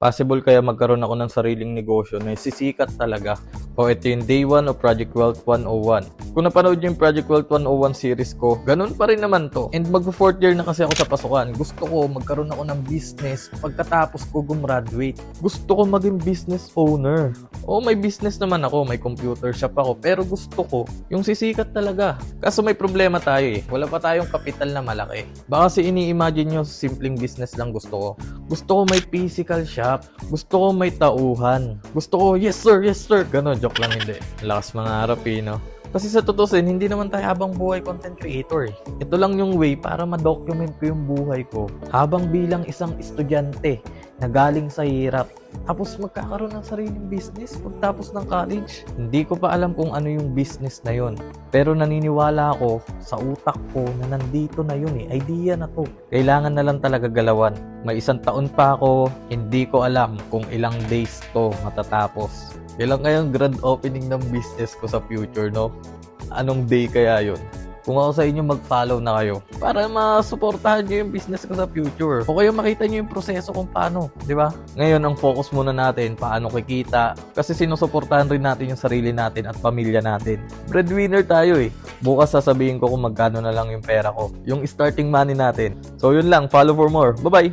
Possible kaya magkaroon ako ng sariling negosyo na sisikat talaga. O ito yung Day 1 o Project Wealth 101. Kung napanood yung Project Wealth 101 series ko, ganun pa rin naman to. And mag-4th year na kasi ako sa pasukan. Gusto ko magkaroon ako ng business pagkatapos ko gumraduate. Gusto ko maging business owner. O may business naman ako, may computer shop ako. Pero gusto ko yung sisikat talaga. Kaso may problema tayo eh. Wala pa tayong kapital na malaki. Baka kasi ini-imagine nyo simpleng business lang gusto ko. Gusto ko may physical shop. Gusto ko may tauhan. Gusto ko, yes sir, yes sir. Ganon, joke lang hindi. Lakas mangarap eh, no? Kasi sa tutusin, hindi naman tayo habang buhay content creator eh. Ito lang yung way para ma-document ko yung buhay ko habang bilang isang estudyante na galing sa hirap. Tapos magkakaroon ng sariling business pagtapos ng college. Hindi ko pa alam kung ano yung business na yon. Pero naniniwala ako sa utak ko na nandito na yun eh. Idea na to. Kailangan na lang talaga galawan. May 1 taon pa ako, hindi ko alam kung ilang days to matatapos. Kailan kayang grand opening ng business ko sa future, no? Anong day kaya yun? Kung ako sa inyo, mag-follow na kayo para masuportahan nyo yung business ko sa future. O kayo makita nyo yung proseso kung paano, di ba? Ngayon, ang focus muna natin, paano kikita. Kasi sinusuportahan rin natin yung sarili natin at pamilya natin. Breadwinner tayo eh. Bukas sasabihin ko kung magkano na lang yung pera ko. Yung starting money natin. So yun lang, follow for more. Bye-bye!